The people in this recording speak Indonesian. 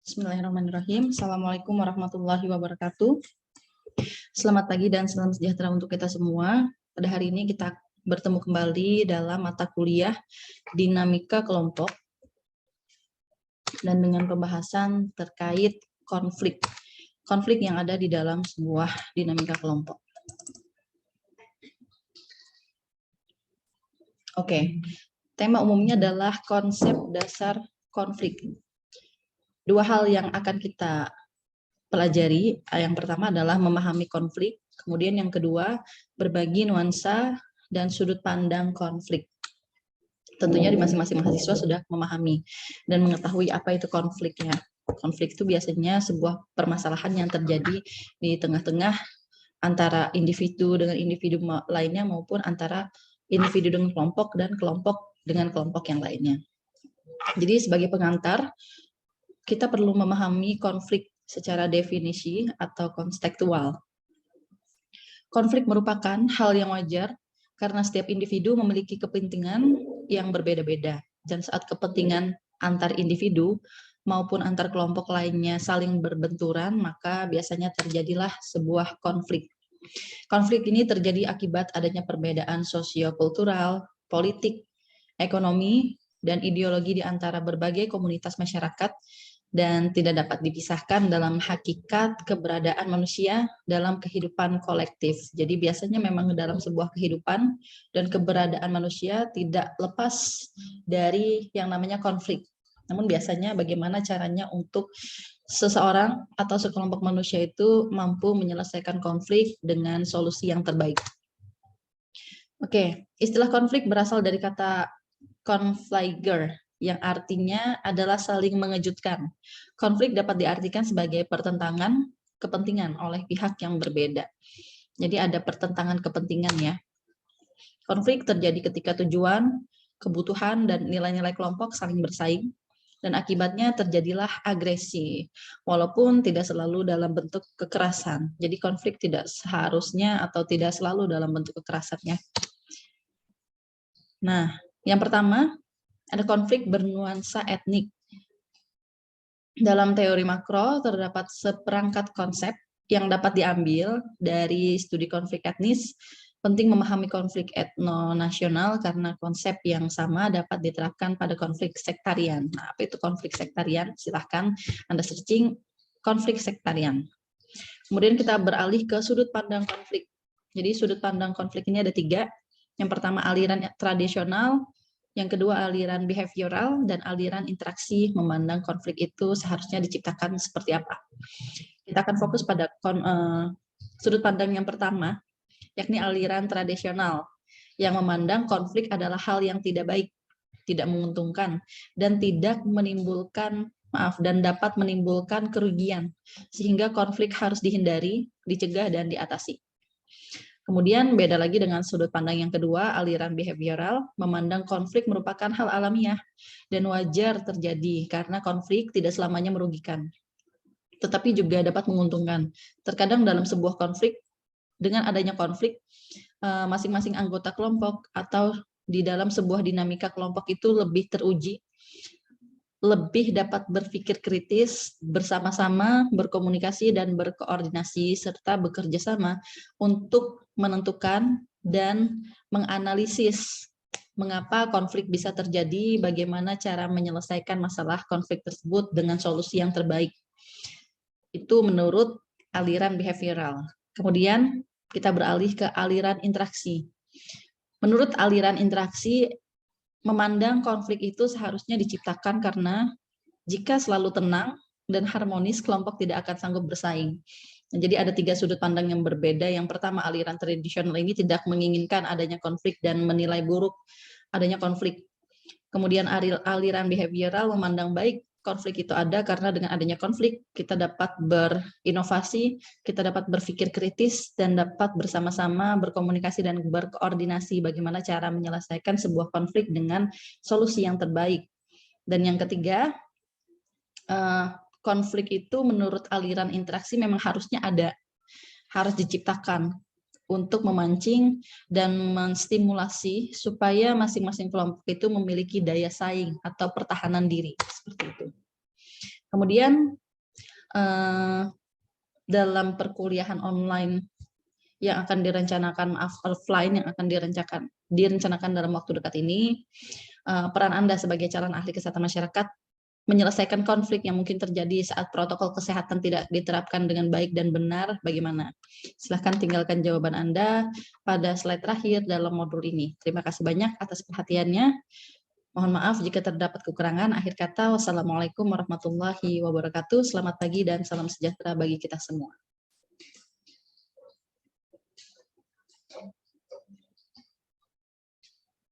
Bismillahirrahmanirrahim. Assalamualaikum warahmatullahi wabarakatuh. Selamat pagi dan salam sejahtera untuk kita semua. Pada hari ini kita bertemu kembali dalam mata kuliah Dinamika Kelompok dan dengan pembahasan terkait konflik yang ada di dalam sebuah dinamika kelompok. Oke, tema umumnya adalah konsep dasar konflik. Dua hal yang akan kita pelajari, yang pertama adalah memahami konflik, kemudian yang kedua berbagi nuansa dan sudut pandang konflik. Tentunya di masing-masing mahasiswa sudah memahami dan mengetahui apa itu konfliknya. Konflik itu biasanya sebuah permasalahan yang terjadi di tengah-tengah antara individu dengan individu lainnya maupun antara individu dengan kelompok dan kelompok dengan kelompok yang lainnya. Jadi sebagai pengantar, kita perlu memahami konflik secara definisi atau kontekstual. Konflik merupakan hal yang wajar karena setiap individu memiliki kepentingan yang berbeda-beda. Dan saat kepentingan antar individu maupun antar kelompok lainnya saling berbenturan, maka biasanya terjadilah sebuah konflik. Konflik ini terjadi akibat adanya perbedaan sosio-kultural, politik, ekonomi, dan ideologi di antara berbagai komunitas masyarakat dan tidak dapat dipisahkan dalam hakikat keberadaan manusia dalam kehidupan kolektif. Jadi biasanya memang dalam sebuah kehidupan dan keberadaan manusia tidak lepas dari yang namanya konflik. Namun biasanya bagaimana caranya untuk seseorang atau sekelompok manusia itu mampu menyelesaikan konflik dengan solusi yang terbaik. Oke, istilah konflik berasal dari kata konfliger, yang artinya adalah saling mengejutkan. Konflik dapat diartikan sebagai pertentangan kepentingan oleh pihak yang berbeda. Jadi ada pertentangan kepentingan ya. Konflik terjadi ketika tujuan, kebutuhan, dan nilai-nilai kelompok saling bersaing, dan akibatnya terjadilah agresi, walaupun tidak selalu dalam bentuk kekerasan. Jadi konflik tidak seharusnya atau tidak selalu dalam bentuk kekerasannya. Nah, yang pertama, ada konflik bernuansa etnik. Dalam teori makro terdapat seperangkat konsep yang dapat diambil dari studi konflik etnis. Penting memahami konflik etnonasional karena konsep yang sama dapat diterapkan pada konflik sektarian. Nah, apa itu konflik sektarian? Silahkan Anda searching konflik sektarian. Kemudian kita beralih ke sudut pandang konflik. Jadi sudut pandang konflik ini ada 3. Yang pertama aliran tradisional, yang kedua aliran behavioral, dan aliran interaksi memandang konflik itu seharusnya diciptakan seperti apa. Kita akan fokus pada sudut pandang yang pertama, yakni aliran tradisional, yang memandang konflik adalah hal yang tidak baik, tidak menguntungkan, dan tidak menimbulkan dan dapat menimbulkan kerugian, sehingga konflik harus dihindari, dicegah, dan diatasi. Kemudian beda lagi dengan sudut pandang yang kedua, aliran behavioral, memandang konflik merupakan hal alamiah dan wajar terjadi karena konflik tidak selamanya merugikan, tetapi juga dapat menguntungkan. Terkadang dalam sebuah konflik, dengan adanya konflik, masing-masing anggota kelompok atau di dalam sebuah dinamika kelompok itu lebih teruji, lebih dapat berpikir kritis, bersama-sama, berkomunikasi, dan berkoordinasi, serta bekerja sama untuk menentukan dan menganalisis mengapa konflik bisa terjadi, bagaimana cara menyelesaikan masalah konflik tersebut dengan solusi yang terbaik. Itu menurut aliran behavioral. Kemudian kita beralih ke aliran interaksi. Menurut aliran interaksi, memandang konflik itu seharusnya diciptakan karena jika selalu tenang dan harmonis, kelompok tidak akan sanggup bersaing. Nah, jadi ada 3 sudut pandang yang berbeda. Yang pertama, aliran tradisional ini tidak menginginkan adanya konflik dan menilai buruk adanya konflik. Kemudian aliran behavioral memandang baik konflik itu ada karena dengan adanya konflik kita dapat berinovasi, kita dapat berpikir kritis, dan dapat bersama-sama berkomunikasi dan berkoordinasi bagaimana cara menyelesaikan sebuah konflik dengan solusi yang terbaik. Dan yang ketiga, konflik itu menurut aliran interaksi memang harusnya ada, harus diciptakan untuk memancing dan menstimulasi supaya masing-masing kelompok itu memiliki daya saing atau pertahanan diri, seperti itu. Kemudian dalam perkuliahan online yang akan direncanakan offline, yang akan direncanakan dalam waktu dekat ini, peran Anda sebagai calon ahli kesehatan masyarakat menyelesaikan konflik yang mungkin terjadi saat protokol kesehatan tidak diterapkan dengan baik dan benar, bagaimana? Silahkan tinggalkan jawaban Anda pada slide terakhir dalam modul ini. Terima kasih banyak atas perhatiannya. Mohon maaf jika terdapat kekurangan. Akhir kata, wassalamualaikum warahmatullahi wabarakatuh. Selamat pagi dan salam sejahtera bagi kita semua.